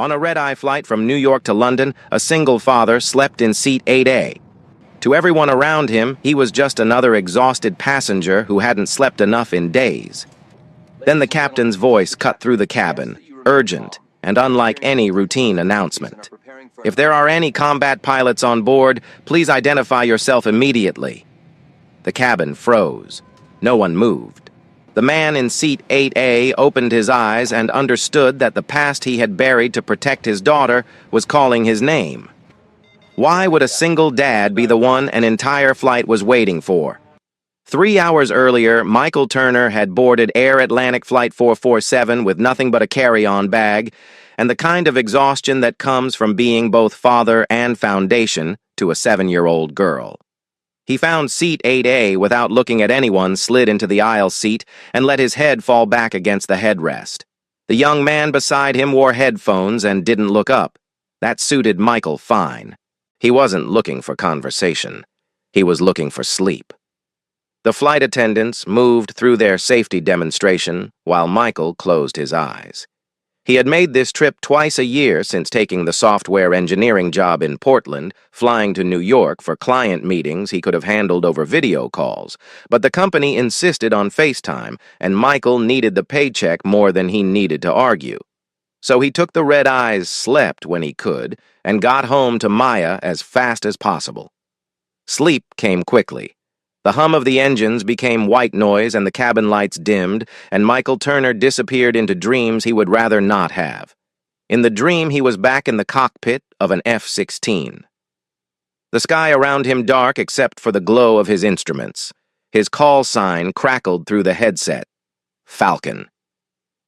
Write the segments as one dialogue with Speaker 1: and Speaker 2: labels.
Speaker 1: On a red-eye flight from New York to London, a single father slept in seat 8A. To everyone around him, he was just another exhausted passenger who hadn't slept enough in days. Then the captain's voice cut through the cabin, urgent and unlike any routine announcement. If there are any combat pilots on board, please identify yourself immediately. The cabin froze. No one moved. The man in seat 8A opened his eyes and understood that the past he had buried to protect his daughter was calling his name. Why would a single dad be the one an entire flight was waiting for? 3 hours earlier, Michael Turner had boarded Air Atlantic Flight 447 with nothing but a carry-on bag and the kind of exhaustion that comes from being both father and foundation to a 7-year-old girl. He found seat 8A without looking at anyone, slid into the aisle seat, and let his head fall back against the headrest. The young man beside him wore headphones and didn't look up. That suited Michael fine. He wasn't looking for conversation. He was looking for sleep. The flight attendants moved through their safety demonstration while Michael closed his eyes. He had made this trip twice a year since taking the software engineering job in Portland, flying to New York for client meetings he could have handled over video calls. But the company insisted on FaceTime, and Michael needed the paycheck more than he needed to argue. So he took the red eyes, slept when he could, and got home to Maya as fast as possible. Sleep came quickly. The hum of the engines became white noise and the cabin lights dimmed, and Michael Turner disappeared into dreams he would rather not have. In the dream, he was back in the cockpit of an F-16. The sky around him dark except for the glow of his instruments. His call sign crackled through the headset. Falcon.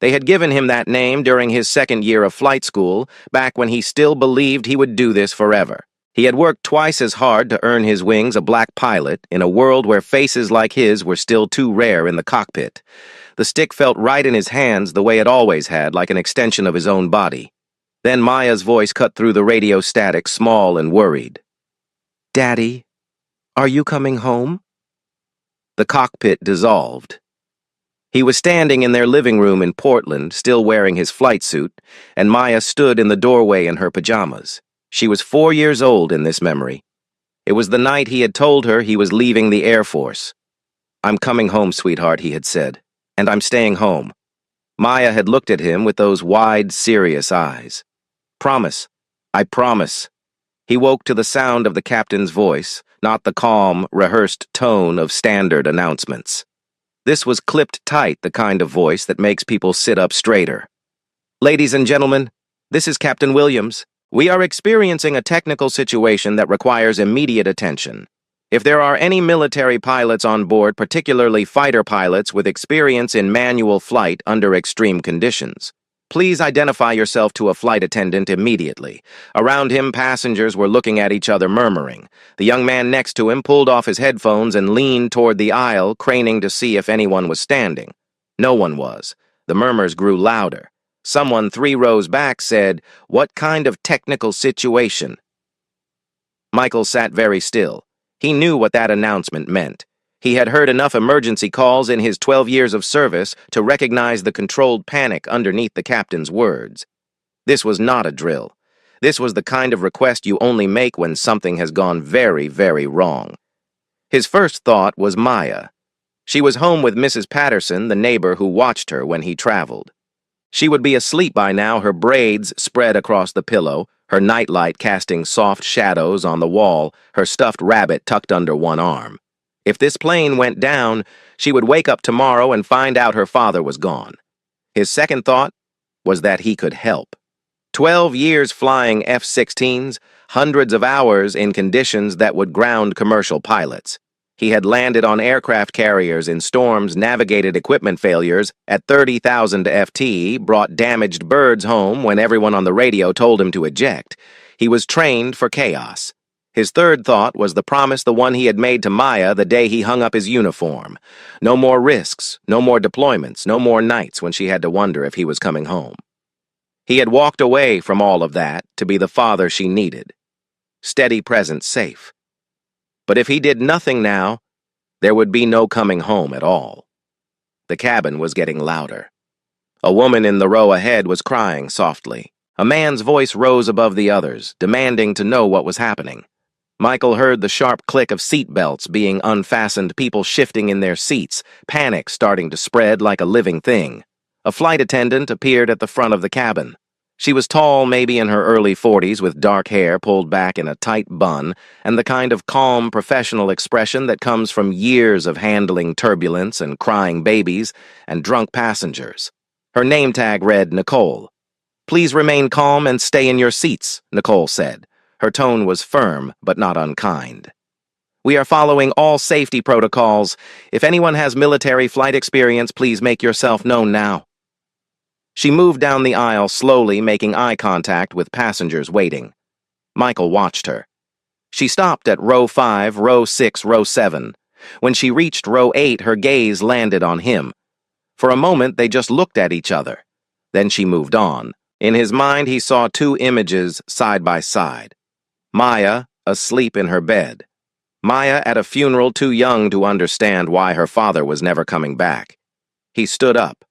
Speaker 1: They had given him that name during his second year of flight school, back when he still believed he would do this forever. He had worked twice as hard to earn his wings a black pilot in a world where faces like his were still too rare in the cockpit. The stick felt right in his hands the way it always had, like an extension of his own body. Then Maya's voice cut through the radio static, small and worried. "Daddy, are you coming home?" The cockpit dissolved. He was standing in their living room in Portland, still wearing his flight suit, and Maya stood in the doorway in her pajamas. She was 4 years old in this memory. It was the night he had told her he was leaving the Air Force. "I'm coming home, sweetheart," he had said, "and I'm staying home." Maya had looked at him with those wide, serious eyes. "Promise. I promise." He woke to the sound of the captain's voice, not the calm, rehearsed tone of standard announcements. This was clipped tight, the kind of voice that makes people sit up straighter. "Ladies and gentlemen, this is Captain Williams. We are experiencing a technical situation that requires immediate attention. If there are any military pilots on board, particularly fighter pilots with experience in manual flight under extreme conditions, please identify yourself to a flight attendant immediately." Around him, passengers were looking at each other, murmuring. The young man next to him pulled off his headphones and leaned toward the aisle, craning to see if anyone was standing. No one was. The murmurs grew louder. Someone 3 rows back said, "What kind of technical situation?" Michael sat very still. He knew what that announcement meant. He had heard enough emergency calls in his 12 years of service to recognize the controlled panic underneath the captain's words. This was not a drill. This was the kind of request you only make when something has gone very, very wrong. His first thought was Maya. She was home with Mrs. Patterson, the neighbor who watched her when he traveled. She would be asleep by now, her braids spread across the pillow, her nightlight casting soft shadows on the wall, her stuffed rabbit tucked under one arm. If this plane went down, she would wake up tomorrow and find out her father was gone. His second thought was that he could help. 12 years flying F-16s, hundreds of hours in conditions that would ground commercial pilots. He had landed on aircraft carriers in storms, navigated equipment failures at 30,000 FT, brought damaged birds home when everyone on the radio told him to eject. He was trained for chaos. His third thought was the promise, the one he had made to Maya the day he hung up his uniform. No more risks, no more deployments, no more nights when she had to wonder if he was coming home. He had walked away from all of that to be the father she needed. Steady presence safe. But if he did nothing now, there would be no coming home at all. The cabin was getting louder. A woman in the row ahead was crying softly. A man's voice rose above the others, demanding to know what was happening. Michael heard the sharp click of seat belts being unfastened, people shifting in their seats, panic starting to spread like a living thing. A flight attendant appeared at the front of the cabin. She was tall, maybe in her early 40s, with dark hair pulled back in a tight bun, and the kind of calm, professional expression that comes from years of handling turbulence and crying babies and drunk passengers. Her name tag read Nicole. "Please remain calm and stay in your seats," Nicole said. Her tone was firm, but not unkind. "We are following all safety protocols. If anyone has military flight experience, please make yourself known now." She moved down the aisle slowly, making eye contact with passengers waiting. Michael watched her. She stopped at row 5, row 6, row 7. When she reached row 8, her gaze landed on him. For a moment, they just looked at each other. Then she moved on. In his mind, he saw two images side by side. Maya, asleep in her bed. Maya at a funeral too young to understand why her father was never coming back. He stood up.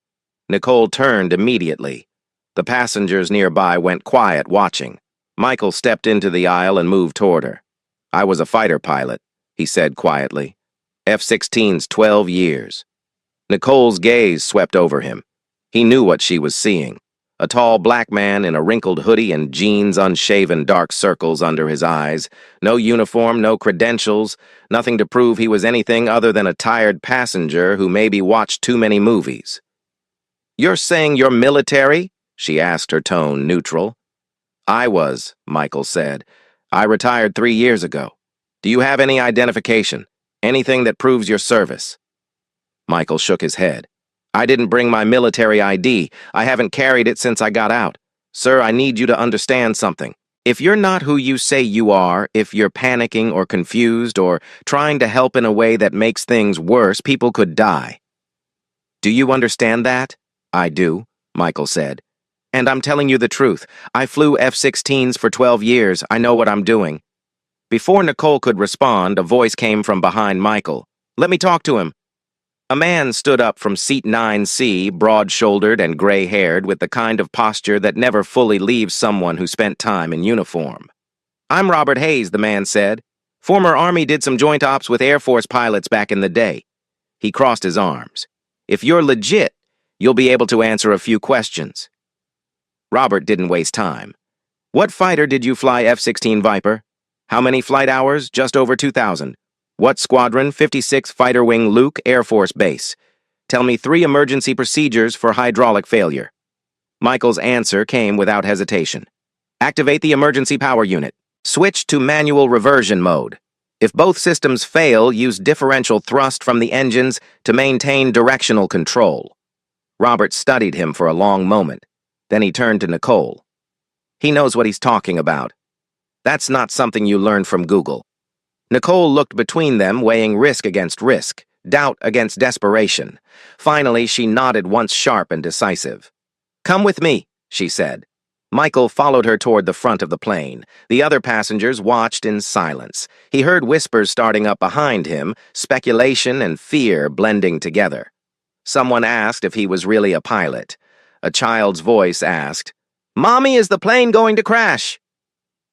Speaker 1: Nicole turned immediately. The passengers nearby went quiet, watching. Michael stepped into the aisle and moved toward her. "I was a fighter pilot," he said quietly. "F-16's 12 years. Nicole's gaze swept over him. He knew what she was seeing. A tall black man in a wrinkled hoodie and jeans, unshaven, dark circles under his eyes. No uniform, no credentials, nothing to prove he was anything other than a tired passenger who maybe watched too many movies. "You're saying you're military?" she asked, her tone neutral. "I was," Michael said. "I retired 3 years ago. Do you have any identification? Anything that proves your service?" Michael shook his head. "I didn't bring my military ID. I haven't carried it since I got out. Sir, I need you to understand something. If you're not who you say you are, if you're panicking or confused or trying to help in a way that makes things worse, people could die. Do you understand that?" "I do," Michael said. "And I'm telling you the truth. I flew F-16s for 12 years. I know what I'm doing." Before Nicole could respond, a voice came from behind Michael. "Let me talk to him." A man stood up from seat 9C, broad-shouldered and gray-haired, with the kind of posture that never fully leaves someone who spent time in uniform. "I'm Robert Hayes," the man said. "Former Army, did some joint ops with Air Force pilots back in the day." He crossed his arms. "If you're legit, you'll be able to answer a few questions." Robert didn't waste time. "What fighter did you fly, F-16 Viper? How many flight hours? Just over 2,000. What squadron? 56 Fighter Wing Luke, Air Force Base. Tell me 3 emergency procedures for hydraulic failure." Michael's answer came without hesitation. "Activate the emergency power unit. Switch to manual reversion mode. If both systems fail, use differential thrust from the engines to maintain directional control." Robert studied him for a long moment. Then he turned to Nicole. "He knows what he's talking about. That's not something you learned from Google." Nicole looked between them, weighing risk against risk, doubt against desperation. Finally, she nodded once, sharp and decisive. "Come with me," she said. Michael followed her toward the front of the plane. The other passengers watched in silence. He heard whispers starting up behind him, speculation and fear blending together. Someone asked if he was really a pilot. A child's voice asked, "Mommy, is the plane going to crash?"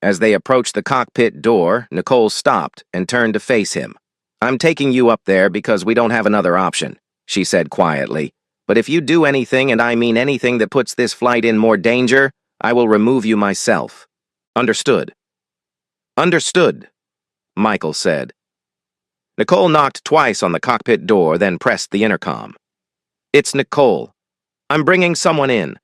Speaker 1: As they approached the cockpit door, Nicole stopped and turned to face him. "I'm taking you up there because we don't have another option," she said quietly. "But if you do anything, and I mean anything, that puts this flight in more danger, I will remove you myself." "Understood." "Understood," Michael said. Nicole knocked twice on the cockpit door, then pressed the intercom. "It's Nicole. I'm bringing someone in."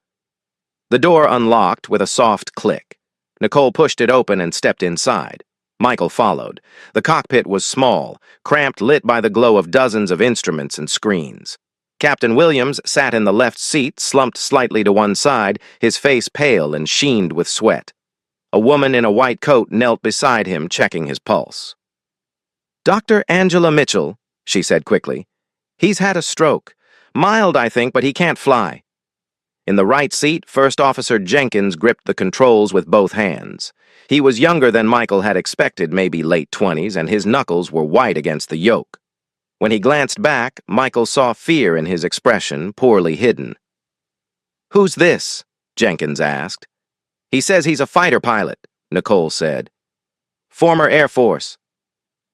Speaker 1: The door unlocked with a soft click. Nicole pushed it open and stepped inside. Michael followed. The cockpit was small, cramped, lit by the glow of dozens of instruments and screens. Captain Williams sat in the left seat, slumped slightly to one side, his face pale and sheened with sweat. A woman in a white coat knelt beside him, checking his pulse. "Dr. Angela Mitchell," she said quickly. "He's had a stroke. Mild, I think, but he can't fly." In the right seat, First Officer Jenkins gripped the controls with both hands. He was younger than Michael had expected, maybe late 20s, and his knuckles were white against the yoke. When he glanced back, Michael saw fear in his expression, poorly hidden. "Who's this?" Jenkins asked. He says he's a fighter pilot, Nicole said. Former Air Force.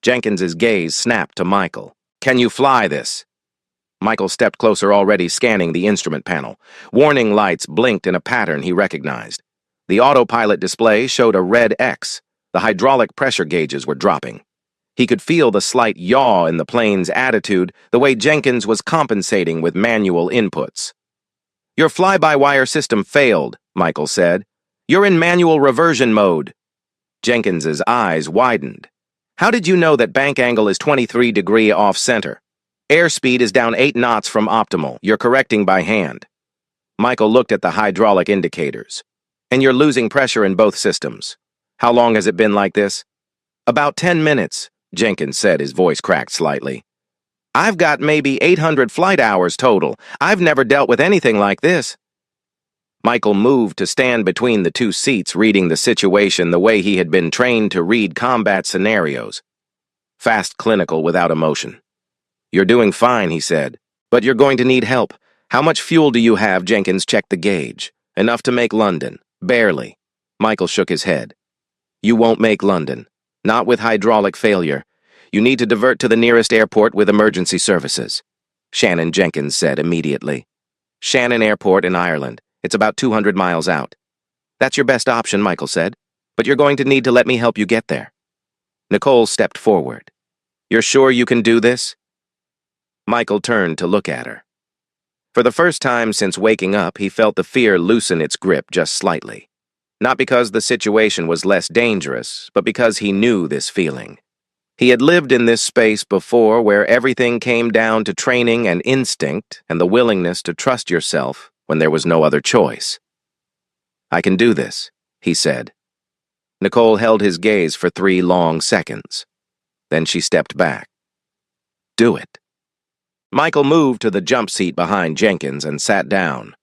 Speaker 1: Jenkins's gaze snapped to Michael. Can you fly this? Michael stepped closer, already scanning the instrument panel. Warning lights blinked in a pattern he recognized. The autopilot display showed a red X. The hydraulic pressure gauges were dropping. He could feel the slight yaw in the plane's attitude, the way Jenkins was compensating with manual inputs. Your fly-by-wire system failed, Michael said. You're in manual reversion mode. Jenkins's eyes widened. How did you know that bank angle is 23° off-center? Airspeed is down 8 knots from optimal. You're correcting by hand. Michael looked at the hydraulic indicators. And you're losing pressure in both systems. How long has it been like this? About 10 minutes, Jenkins said, his voice cracked slightly. I've got maybe 800 flight hours total. I've never dealt with anything like this. Michael moved to stand between the two seats, reading the situation the way he had been trained to read combat scenarios. Fast, clinical, without emotion. You're doing fine, he said, but you're going to need help. How much fuel do you have? Jenkins checked the gauge. Enough to make London. Barely. Michael shook his head. You won't make London. Not with hydraulic failure. You need to divert to the nearest airport with emergency services. Shannon, Jenkins said immediately. Shannon Airport in Ireland. It's about 200 miles out. That's your best option, Michael said, but you're going to need to let me help you get there. Nicole stepped forward. You're sure you can do this? Michael turned to look at her. For the first time since waking up, he felt the fear loosen its grip just slightly. Not because the situation was less dangerous, but because he knew this feeling. He had lived in this space before where everything came down to training and instinct and the willingness to trust yourself when there was no other choice. I can do this, he said. Nicole held his gaze for 3 long seconds. Then she stepped back. Do it. Michael moved to the jump seat behind Jenkins and sat down.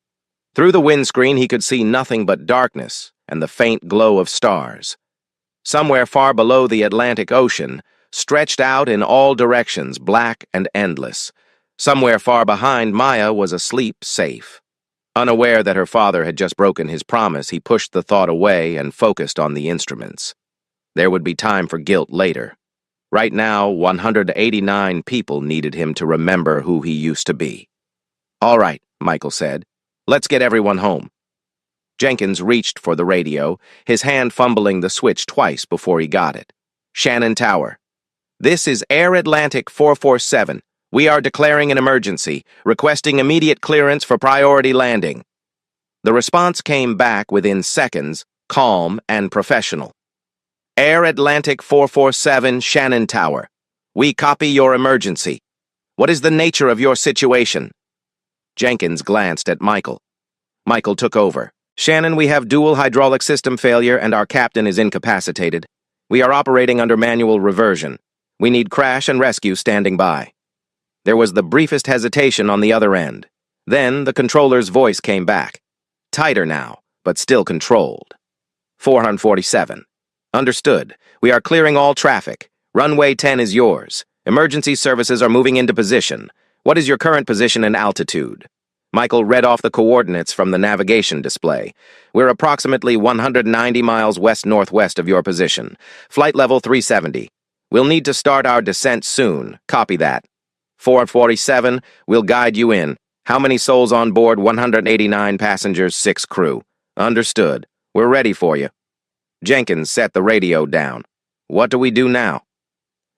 Speaker 1: Through the windscreen, he could see nothing but darkness and the faint glow of stars. Somewhere far below the Atlantic Ocean, stretched out in all directions, black and endless. Somewhere far behind, Maya was asleep, safe. Unaware that her father had just broken his promise, he pushed the thought away and focused on the instruments. There would be time for guilt later. Right now, 189 people needed him to remember who he used to be. All right, Michael said. Let's get everyone home. Jenkins reached for the radio, his hand fumbling the switch twice before he got it. Shannon Tower. This is Air Atlantic 447. We are declaring an emergency, requesting immediate clearance for priority landing. The response came back within seconds, calm and professional. Air Atlantic 447, Shannon Tower. We copy your emergency. What is the nature of your situation? Jenkins glanced at Michael. Michael took over. Shannon, we have dual hydraulic system failure and our captain is incapacitated. We are operating under manual reversion. We need crash and rescue standing by. There was the briefest hesitation on the other end. Then the controller's voice came back. Tighter now, but still controlled. 447. Understood. We are clearing all traffic. Runway 10 is yours. Emergency services are moving into position. What is your current position and altitude? Michael read off the coordinates from the navigation display. We're approximately 190 miles west-northwest of your position. Flight level 370. We'll need to start our descent soon. Copy that. 447, we'll guide you in. How many souls on board? 189 passengers, 6 crew. Understood. We're ready for you. Jenkins set the radio down. What do we do now?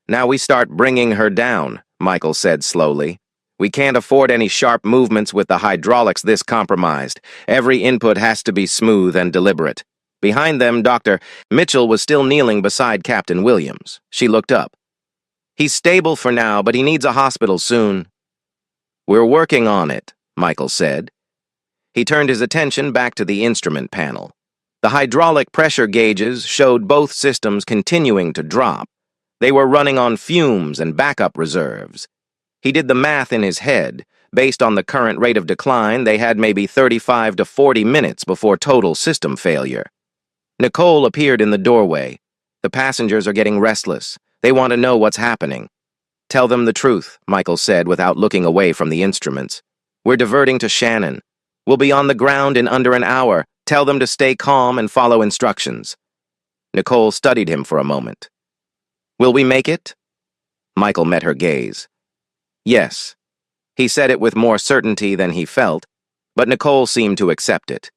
Speaker 1: Now we start bringing her down, Michael said slowly. We can't afford any sharp movements with the hydraulics this compromised. Every input has to be smooth and deliberate. Behind them, Dr. Mitchell was still kneeling beside Captain Williams. She looked up. He's stable for now, but he needs a hospital soon. We're working on it, Michael said. He turned his attention back to the instrument panel. The hydraulic pressure gauges showed both systems continuing to drop. They were running on fumes and backup reserves. He did the math in his head. Based on the current rate of decline, they had maybe 35 to 40 minutes before total system failure. Nicole appeared in the doorway. The passengers are getting restless. They want to know what's happening. Tell them the truth, Michael said without looking away from the instruments. We're diverting to Shannon. We'll be on the ground in under an hour. Tell them to stay calm and follow instructions. Nicole studied him for a moment. Will we make it? Michael met her gaze. Yes. He said it with more certainty than he felt, but Nicole seemed to accept it.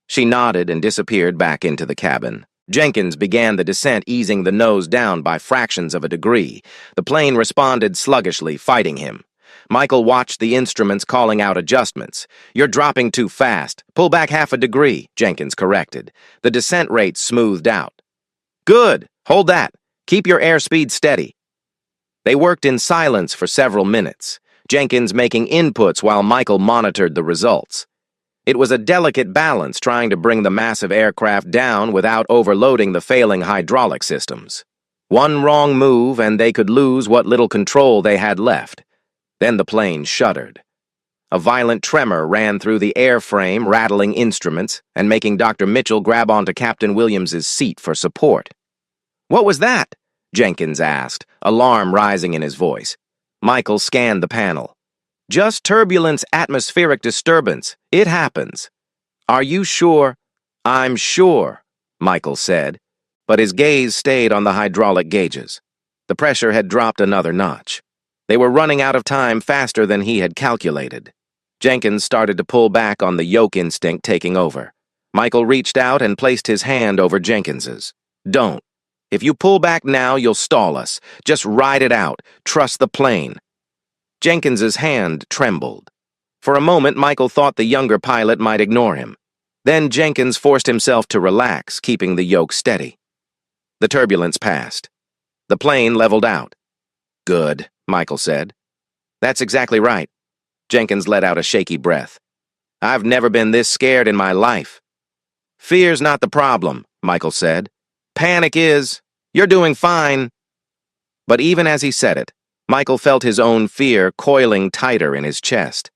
Speaker 1: She nodded and disappeared back into the cabin. Jenkins began the descent, easing the nose down by fractions of a degree. The plane responded sluggishly, fighting him. Michael watched the instruments calling out adjustments. You're dropping too fast. Pull back half a degree, Jenkins corrected. The descent rate smoothed out. Good. Hold that. Keep your airspeed steady. They worked in silence for several minutes, Jenkins making inputs while Michael monitored the results. It was a delicate balance trying to bring the massive aircraft down without overloading the failing hydraulic systems. One wrong move and they could lose what little control they had left. Then the plane shuddered. A violent tremor ran through the airframe, rattling instruments and making Dr. Mitchell grab onto Captain Williams's seat for support. What was that? Jenkins asked, alarm rising in his voice. Michael scanned the panel. Just turbulence, atmospheric disturbance. It happens. Are you sure? I'm sure, Michael said, but his gaze stayed on the hydraulic gauges. The pressure had dropped another notch. They were running out of time faster than he had calculated. Jenkins started to pull back on the yoke instinct taking over. Michael reached out and placed his hand over Jenkins's. Don't. If you pull back now, you'll stall us. Just ride it out. Trust the plane. Jenkins's hand trembled. For a moment, Michael thought the younger pilot might ignore him. Then Jenkins forced himself to relax, keeping the yoke steady. The turbulence passed. The plane leveled out. Good, Michael said. That's exactly right. Jenkins let out a shaky breath. I've never been this scared in my life. Fear's not the problem, Michael said. Panic is. You're doing fine. But even as he said it, Michael felt his own fear coiling tighter in his chest.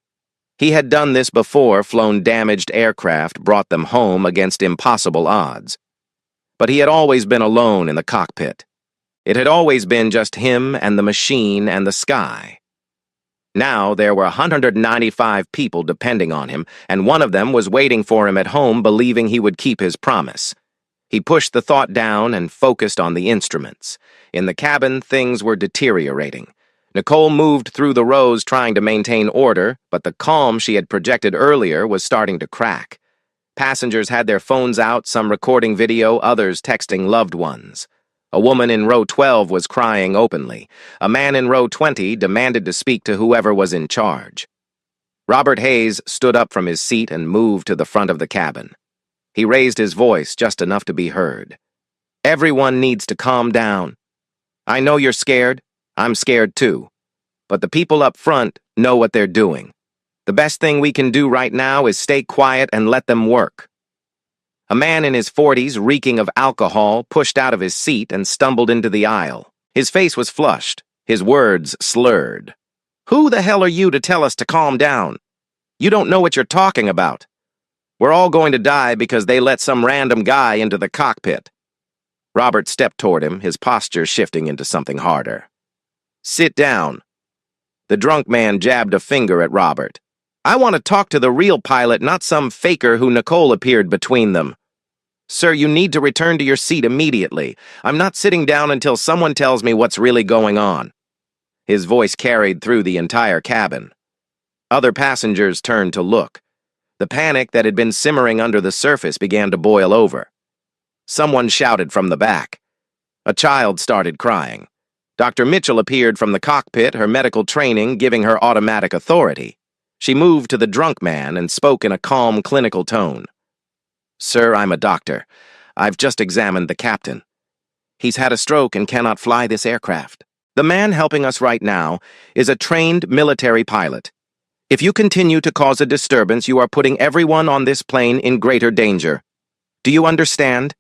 Speaker 1: He had done this before, flown damaged aircraft, brought them home against impossible odds. But he had always been alone in the cockpit. It had always been just him and the machine and the sky. Now there were 195 people depending on him, and one of them was waiting for him at home, believing he would keep his promise. He pushed the thought down and focused on the instruments. In the cabin, things were deteriorating. Nicole moved through the rows trying to maintain order, but the calm she had projected earlier was starting to crack. Passengers had their phones out, some recording video, others texting loved ones. A woman in row 12 was crying openly. A man in row 20 demanded to speak to whoever was in charge. Robert Hayes stood up from his seat and moved to the front of the cabin. He raised his voice just enough to be heard. Everyone needs to calm down. I know you're scared. I'm scared too. But the people up front know what they're doing. The best thing we can do right now is stay quiet and let them work. A man in his 40s, reeking of alcohol, pushed out of his seat and stumbled into the aisle. His face was flushed, his words slurred. Who the hell are you to tell us to calm down? You don't know what you're talking about. We're all going to die because they let some random guy into the cockpit. Robert stepped toward him, his posture shifting into something harder. Sit down. The drunk man jabbed a finger at Robert. I want to talk to the real pilot, not some faker who Nicole appeared between them. Sir, you need to return to your seat immediately. I'm not sitting down until someone tells me what's really going on. His voice carried through the entire cabin. Other passengers turned to look. The panic that had been simmering under the surface began to boil over. Someone shouted from the back. A child started crying. Dr. Mitchell appeared from the cockpit, her medical training giving her automatic authority. She moved to the drunk man and spoke in a calm, clinical tone. Sir, I'm a doctor. I've just examined the captain. He's had a stroke and cannot fly this aircraft. The man helping us right now is a trained military pilot. If you continue to cause a disturbance, you are putting everyone on this plane in greater danger. Do you understand?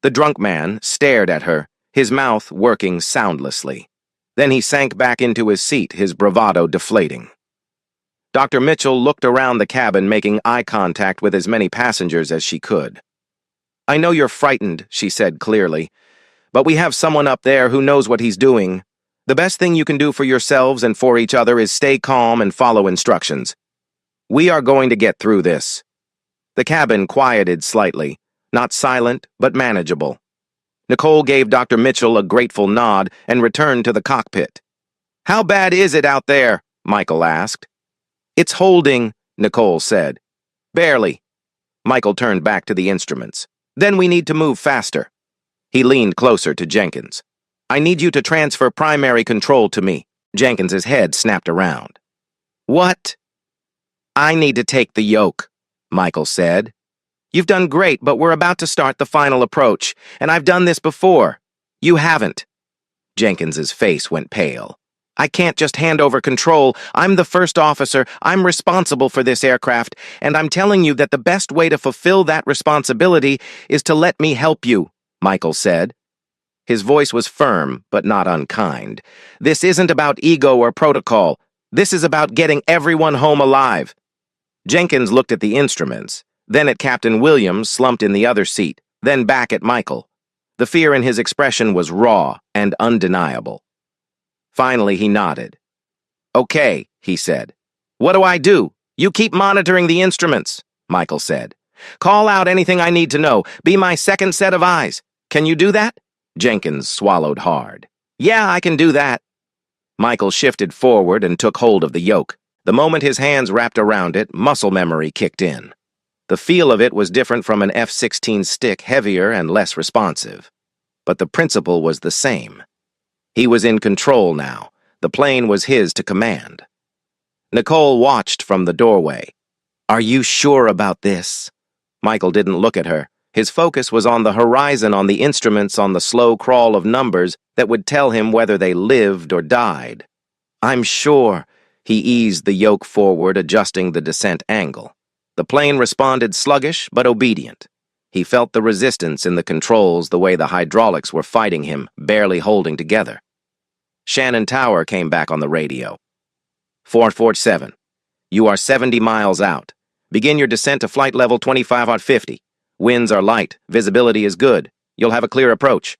Speaker 1: The drunk man stared at her, his mouth working soundlessly. Then he sank back into his seat, his bravado deflating. Dr. Mitchell looked around the cabin, making eye contact with as many passengers as she could. I know you're frightened, she said clearly, but we have someone up there who knows what he's doing. The best thing you can do for yourselves and for each other is stay calm and follow instructions. We are going to get through this. The cabin quieted slightly, not silent, but manageable. Nicole gave Dr. Mitchell a grateful nod and returned to the cockpit. "How bad is it out there?" Michael asked. "It's holding," Nicole said. "Barely." Michael turned back to the instruments. "Then we need to move faster." He leaned closer to Jenkins. "I need you to transfer primary control to me." Jenkins's head snapped around. "What?" "I need to take the yoke," Michael said. "You've done great, but we're about to start the final approach, and I've done this before. You haven't." Jenkins's face went pale. "I can't just hand over control. I'm the first officer. I'm responsible for this aircraft, and I'm telling you that the best way to fulfill that responsibility is to let me help you," Michael said. His voice was firm, but not unkind. "This isn't about ego or protocol. This is about getting everyone home alive." Jenkins looked at the instruments, then at Captain Williams slumped in the other seat, then back at Michael. The fear in his expression was raw and undeniable. Finally, he nodded. "Okay," he said. "What do I do?" "You keep monitoring the instruments," Michael said. "Call out anything I need to know. Be my second set of eyes. Can you do that?" Jenkins swallowed hard. "Yeah, I can do that." Michael shifted forward and took hold of the yoke. The moment his hands wrapped around it, muscle memory kicked in. The feel of it was different from an F-16 stick, heavier and less responsive. But the principle was the same. He was in control now. The plane was his to command. Nicole watched from the doorway. "Are you sure about this?" Michael didn't look at her. His focus was on the horizon, on the instruments, on the slow crawl of numbers that would tell him whether they lived or died. "I'm sure." He eased the yoke forward, adjusting the descent angle. The plane responded sluggish but obedient. He felt the resistance in the controls, the way the hydraulics were fighting him, barely holding together. Shannon Tower came back on the radio. "Fort 47, you are 70 miles out. Begin your descent to flight level 25 at 50. Winds are light, visibility is good. You'll have a clear approach."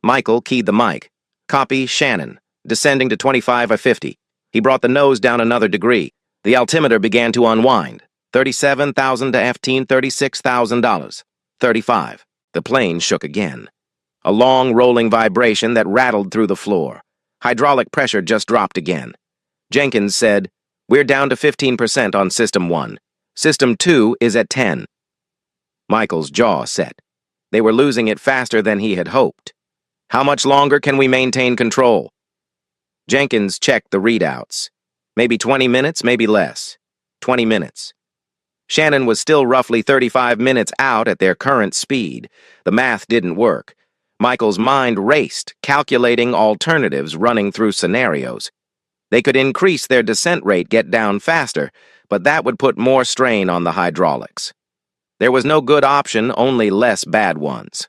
Speaker 1: Michael keyed the mic. "Copy, Shannon. Descending to 25 at 50. He brought the nose down another degree. The altimeter began to unwind. 37,000 to F-10, $36,000. 35. The plane shook again. A long, rolling vibration that rattled through the floor. Hydraulic pressure just dropped again. Jenkins said, "We're down to 15% on System 1. System 2 is at 10. Michael's jaw set. They were losing it faster than he had hoped. "How much longer can we maintain control?" Jenkins checked the readouts. "Maybe 20 minutes, maybe less." 20 minutes. Shannon was still roughly 35 minutes out at their current speed. The math didn't work. Michael's mind raced, calculating alternatives, running through scenarios. They could increase their descent rate, get down faster, but that would put more strain on the hydraulics. There was no good option, only less bad ones.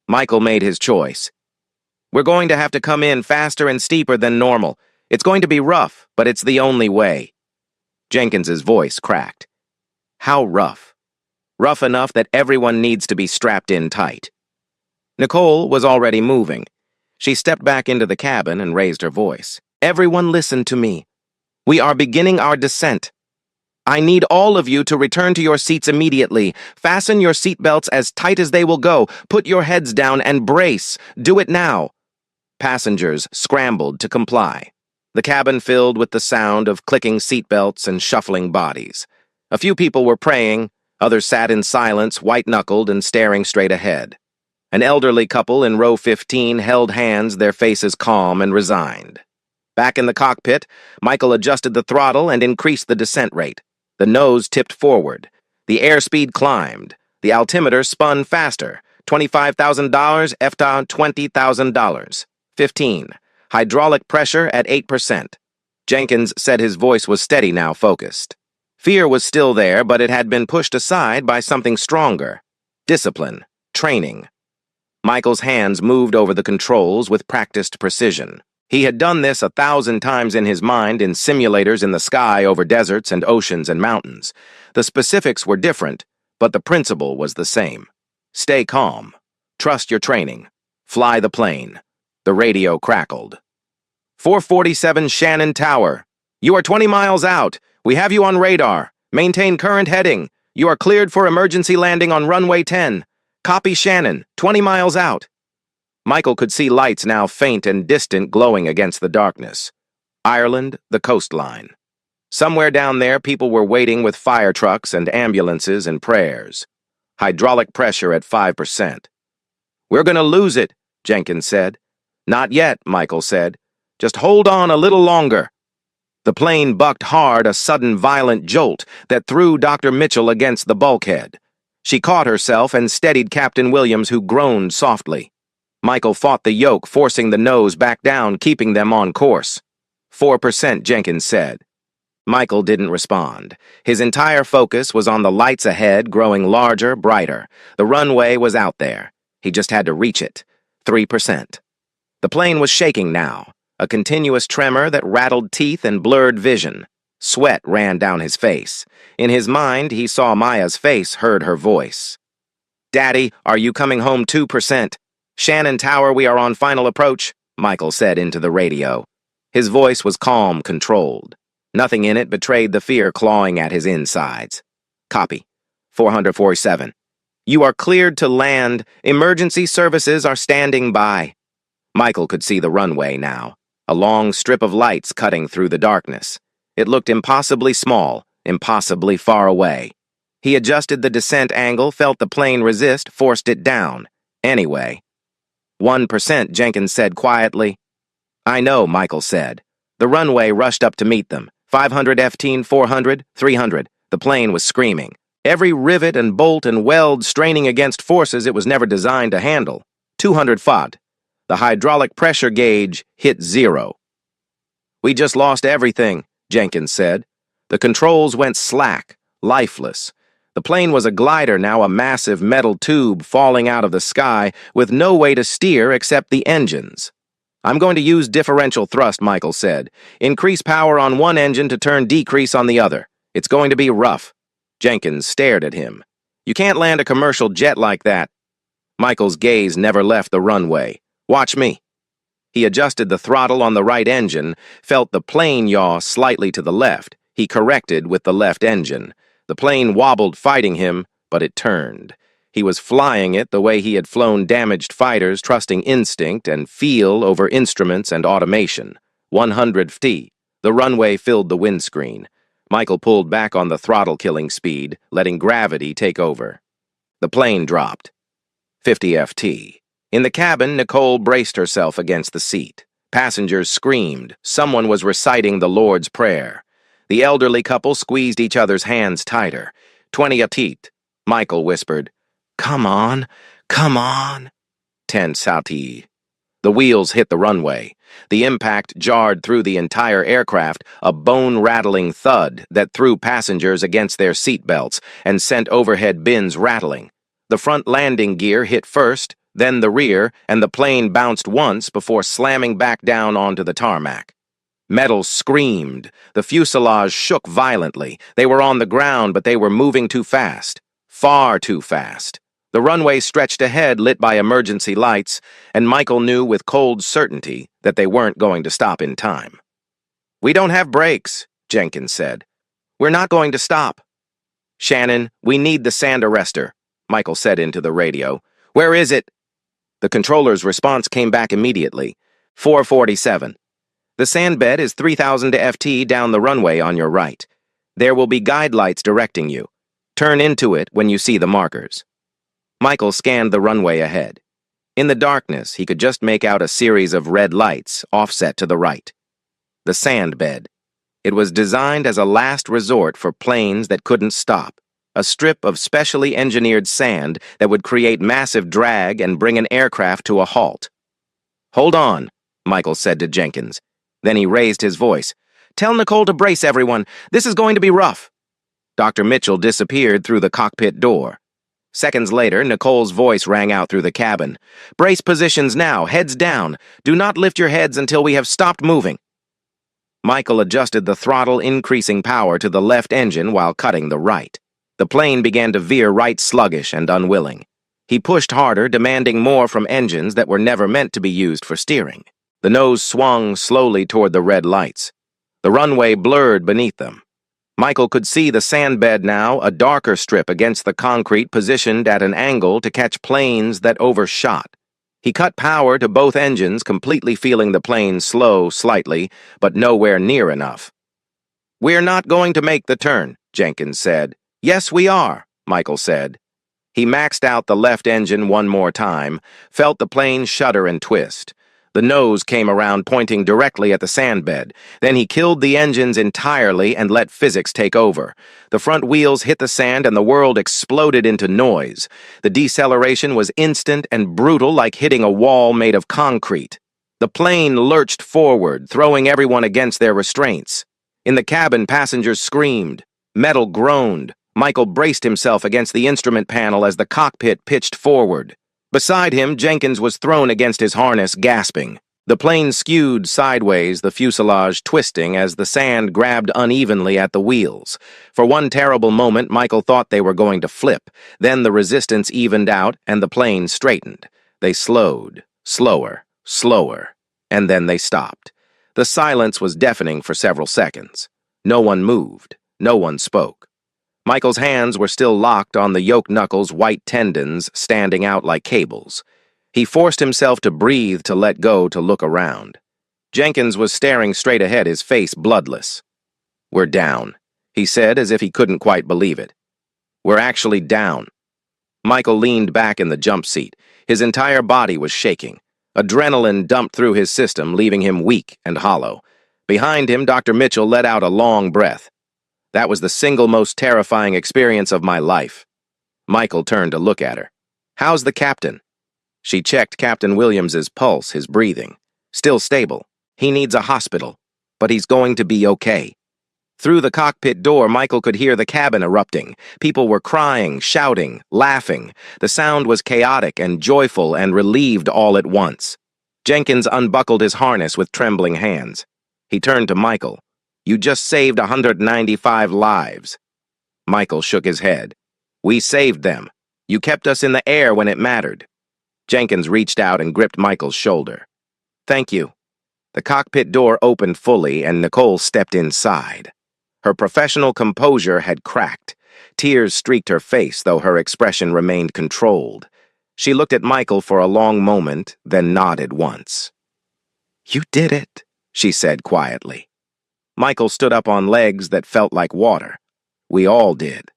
Speaker 1: Michael made his choice. "We're going to have to come in faster and steeper than normal. It's going to be rough, but it's the only way." Jenkins's voice cracked. "How rough?" "Rough enough that everyone needs to be strapped in tight." Nicole was already moving. She stepped back into the cabin and raised her voice. "Everyone listen to me. We are beginning our descent. I need all of you to return to your seats immediately. Fasten your seatbelts as tight as they will go. Put your heads down and brace. Do it now." Passengers scrambled to comply. The cabin filled with the sound of clicking seatbelts and shuffling bodies. A few people were praying, others sat in silence, white-knuckled and staring straight ahead. An elderly couple in row 15 held hands, their faces calm and resigned. Back in the cockpit, Michael adjusted the throttle and increased the descent rate. The nose tipped forward. The airspeed climbed. The altimeter spun faster. $25,000, FTA $20,000. 15. Hydraulic pressure at 8%. Jenkins said his voice was steady now, focused. Fear was still there, but it had been pushed aside by something stronger. Discipline. Training. Michael's hands moved over the controls with practiced precision. He had done this 1,000 times in his mind in simulators in the sky over deserts and oceans and mountains. The specifics were different, but the principle was the same. Stay calm. Trust your training. Fly the plane. The radio crackled. 447 Shannon Tower. You are 20 miles out. We have you on radar. Maintain current heading. You are cleared for emergency landing on runway 10. Copy Shannon, 20 miles out. Michael could see lights now faint and distant glowing against the darkness. Ireland, the coastline. Somewhere down there, people were waiting with fire trucks and ambulances and prayers. Hydraulic pressure at 5%. We're gonna lose it, Jenkins said. Not yet, Michael said. Just hold on a little longer. The plane bucked hard, a sudden violent jolt that threw Dr. Mitchell against the bulkhead. She caught herself and steadied Captain Williams, who groaned softly. Michael fought the yoke, forcing the nose back down, keeping them on course. 4%, Jenkins said. Michael didn't respond. His entire focus was on the lights ahead, growing larger, brighter. The runway was out there. He just had to reach it. 3%. The plane was shaking now, a continuous tremor that rattled teeth and blurred vision. Sweat ran down his face. In his mind, he saw Maya's face, heard her voice. Daddy, are you coming home 2%? Shannon Tower, we are on final approach, Michael said into the radio. His voice was calm, controlled. Nothing in it betrayed the fear clawing at his insides. Copy. 447. You are cleared to land. Emergency services are standing by. Michael could see the runway now, a long strip of lights cutting through the darkness. It looked impossibly small, impossibly far away. He adjusted the descent angle, felt the plane resist, forced it down. Anyway. 1%, Jenkins said quietly. I know, Michael said. The runway rushed up to meet them. 500 FT, 400, 300. The plane was screaming. Every rivet and bolt and weld straining against forces it was never designed to handle. 200 FOT. The hydraulic pressure gauge hit 0. We just lost everything, Jenkins said. The controls went slack, lifeless. The plane was a glider now, a massive metal tube falling out of the sky with no way to steer except the engines. I'm going to use differential thrust, Michael said. Increase power on one engine to turn decrease on the other. It's going to be rough. Jenkins stared at him. You can't land a commercial jet like that. Michael's gaze never left the runway. Watch me. He adjusted the throttle on the right engine, felt the plane yaw slightly to the left. He corrected with the left engine. The plane wobbled, fighting him, but it turned. He was flying it the way he had flown damaged fighters, trusting instinct and feel over instruments and automation. 100 FT. The runway filled the windscreen. Michael pulled back on the throttle, killing speed, letting gravity take over. The plane dropped. 50 FT. In the cabin, Nicole braced herself against the seat. Passengers screamed. Someone was reciting the Lord's Prayer. The elderly couple squeezed each other's hands tighter. 20 FT. Michael whispered, Come on, come on. 10 FT. The wheels hit the runway. The impact jarred through the entire aircraft, a bone-rattling thud that threw passengers against their seat belts and sent overhead bins rattling. The front landing gear hit first, then the rear, and the plane bounced once before slamming back down onto the tarmac. Metal screamed. The fuselage shook violently. They were on the ground, but they were moving too fast. Far too fast. The runway stretched ahead, lit by emergency lights, and Michael knew with cold certainty that they weren't going to stop in time. We don't have brakes, Jenkins said. We're not going to stop. Shannon, we need the sand arrestor, Michael said into the radio. Where is it? The controller's response came back immediately. 447. The sand bed is 3,000 FT down the runway on your right. There will be guide lights directing you. Turn into it when you see the markers. Michael scanned the runway ahead. In the darkness, he could just make out a series of red lights offset to the right. The sand bed. It was designed as a last resort for planes that couldn't stop. A strip of specially engineered sand that would create massive drag and bring an aircraft to a halt. Hold on, Michael said to Jenkins. Then he raised his voice. Tell Nicole to brace everyone. This is going to be rough. Dr. Mitchell disappeared through the cockpit door. Seconds later, Nicole's voice rang out through the cabin. Brace positions now, heads down. Do not lift your heads until we have stopped moving. Michael adjusted the throttle, increasing power to the left engine while cutting the right. The plane began to veer right, sluggish and unwilling. He pushed harder, demanding more from engines that were never meant to be used for steering. The nose swung slowly toward the red lights. The runway blurred beneath them. Michael could see the sandbed now, a darker strip against the concrete positioned at an angle to catch planes that overshot. He cut power to both engines, completely feeling the plane slow slightly, but nowhere near enough. "We're not going to make the turn," Jenkins said. "Yes, we are," Michael said. He maxed out the left engine one more time, felt the plane shudder and twist. The nose came around, pointing directly at the sandbed. Then he killed the engines entirely and let physics take over. The front wheels hit the sand and the world exploded into noise. The deceleration was instant and brutal, like hitting a wall made of concrete. The plane lurched forward, throwing everyone against their restraints. In the cabin, passengers screamed. Metal groaned. Michael braced himself against the instrument panel as the cockpit pitched forward. Beside him, Jenkins was thrown against his harness, gasping. The plane skewed sideways, the fuselage twisting as the sand grabbed unevenly at the wheels. For one terrible moment, Michael thought they were going to flip. Then the resistance evened out, and the plane straightened. They slowed, slower, slower, and then they stopped. The silence was deafening for several seconds. No one moved. No one spoke. Michael's hands were still locked on the yoke knuckles' white tendons standing out like cables. He forced himself to breathe, to let go, to look around. Jenkins was staring straight ahead, his face bloodless. "We're down," he said, as if he couldn't quite believe it. "We're actually down." Michael leaned back in the jump seat. His entire body was shaking. Adrenaline dumped through his system, leaving him weak and hollow. Behind him, Dr. Mitchell let out a long breath. "That was the single most terrifying experience of my life." Michael turned to look at her. "How's the captain?" She checked Captain Williams's pulse, his breathing. "Still stable. He needs a hospital, but he's going to be okay." Through the cockpit door, Michael could hear the cabin erupting. People were crying, shouting, laughing. The sound was chaotic and joyful and relieved all at once. Jenkins unbuckled his harness with trembling hands. He turned to Michael. "You just saved 195 lives." Michael shook his head. "We saved them. You kept us in the air when it mattered." Jenkins reached out and gripped Michael's shoulder. "Thank you." The cockpit door opened fully and Nicole stepped inside. Her professional composure had cracked. Tears streaked her face, though her expression remained controlled. She looked at Michael for a long moment, then nodded once. "You did it," she said quietly. Michael stood up on legs that felt like water. "We all did."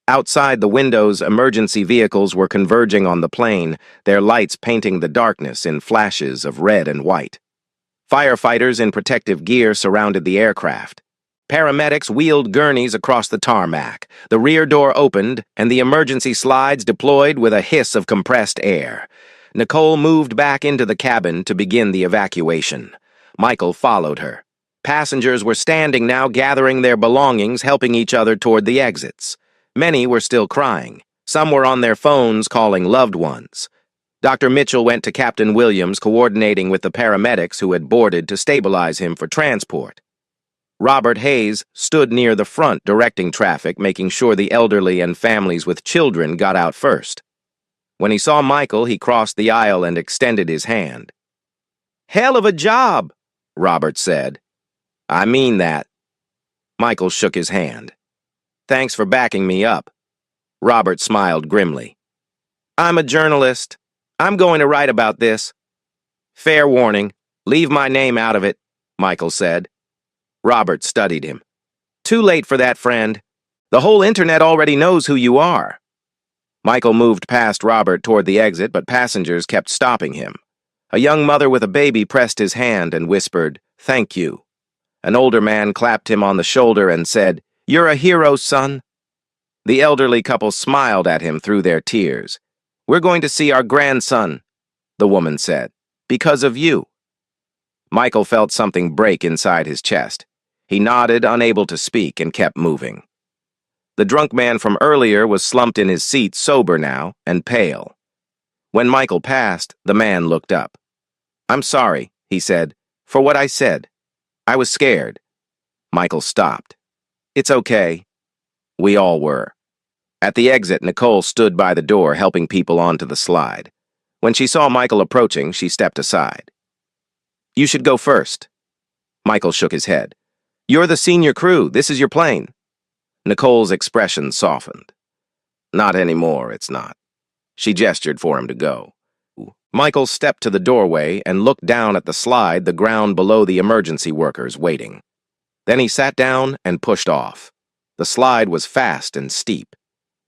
Speaker 1: Outside the windows, emergency vehicles were converging on the plane, their lights painting the darkness in flashes of red and white. Firefighters in protective gear surrounded the aircraft. Paramedics wheeled gurneys across the tarmac. The rear door opened, and the emergency slides deployed with a hiss of compressed air. Nicole moved back into the cabin to begin the evacuation. Michael followed her. Passengers were standing now, gathering their belongings, helping each other toward the exits. Many were still crying. Some were on their phones calling loved ones. Dr. Mitchell went to Captain Williams, coordinating with the paramedics who had boarded to stabilize him for transport. Robert Hayes stood near the front, directing traffic, making sure the elderly and families with children got out first. When he saw Michael, he crossed the aisle and extended his hand. "Hell of a job," Robert said. "I mean that." Michael shook his hand. "Thanks for backing me up." Robert smiled grimly. "I'm a journalist. I'm going to write about this." "Fair warning. Leave my name out of it," Michael said. Robert studied him. "Too late for that, friend. The whole internet already knows who you are." Michael moved past Robert toward the exit, but passengers kept stopping him. A young mother with a baby pressed his hand and whispered, "Thank you." An older man clapped him on the shoulder and said, "You're a hero, son." The elderly couple smiled at him through their tears. "We're going to see our grandson," the woman said, "because of you." Michael felt something break inside his chest. He nodded, unable to speak, and kept moving. The drunk man from earlier was slumped in his seat, sober now, and pale. When Michael passed, the man looked up. "I'm sorry," he said, "for what I said. I was scared." Michael stopped. "It's okay." We all were. At the exit, Nicole stood by the door, helping people onto the slide. When she saw Michael approaching, she stepped aside. "You should go first." Michael shook his head. You're the senior crew. This is your plane. Nicole's expression softened. Not anymore, it's not. She gestured for him to go. Michael stepped to the doorway and looked down at the slide, the ground below the emergency workers waiting. Then he sat down and pushed off. The slide was fast and steep.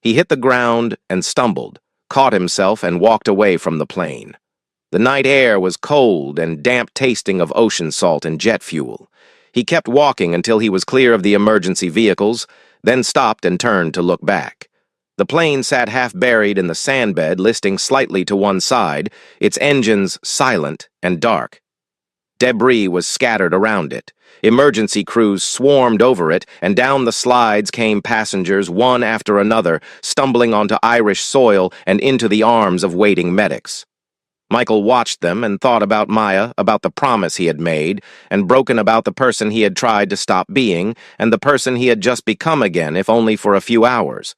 Speaker 1: He hit the ground and stumbled, caught himself, and walked away from the plane. The night air was cold and damp, tasting of ocean salt and jet fuel. He kept walking until he was clear of the emergency vehicles, then stopped and turned to look back. The plane sat half-buried in the sandbed, listing slightly to one side, its engines silent and dark. Debris was scattered around it. Emergency crews swarmed over it, and down the slides came passengers, one after another, stumbling onto Irish soil and into the arms of waiting medics. Michael watched them and thought about Maya, about the promise he had made, and broken about the person he had tried to stop being, and the person he had just become again, if only for a few hours.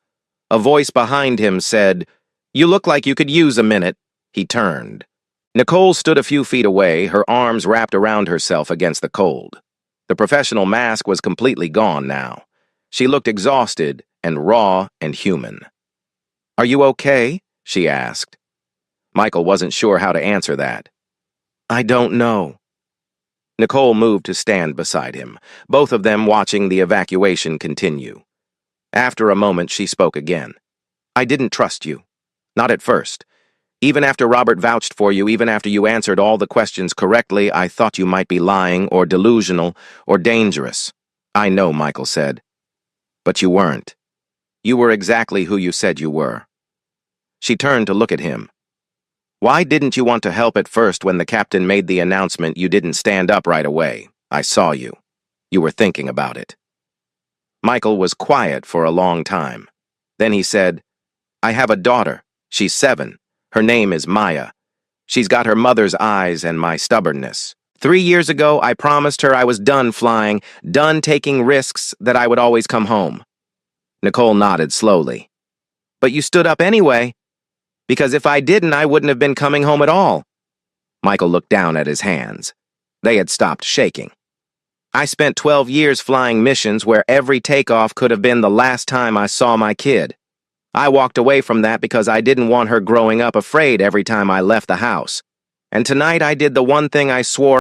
Speaker 1: A voice behind him said, "You look like you could use a minute." He turned. Nicole stood a few feet away, her arms wrapped around herself against the cold. The professional mask was completely gone now. She looked exhausted and raw and human. "Are you okay?" she asked. Michael wasn't sure how to answer that. "I don't know." Nicole moved to stand beside him, both of them watching the evacuation continue. After a moment, she spoke again. "I didn't trust you. Not at first. Even after Robert vouched for you, even after you answered all the questions correctly, I thought you might be lying or delusional or dangerous." "I know," Michael said. "But you weren't. You were exactly who you said you were." She turned to look at him. "Why didn't you want to help at first when the captain made the announcement? You didn't stand up right away. I saw you. You were thinking about it." Michael was quiet for a long time. Then he said, "I have a daughter. She's 7. Her name is Maya. She's got her mother's eyes and my stubbornness. 3 years ago, I promised her I was done flying, done taking risks, that I would always come home." Nicole nodded slowly. "But you stood up anyway. Because if I didn't, I wouldn't have been coming home at all." Michael looked down at his hands. They had stopped shaking. "I spent 12 years flying missions where every takeoff could have been the last time I saw my kid. I walked away from that because I didn't want her growing up afraid every time I left the house. And tonight I did the one thing I swore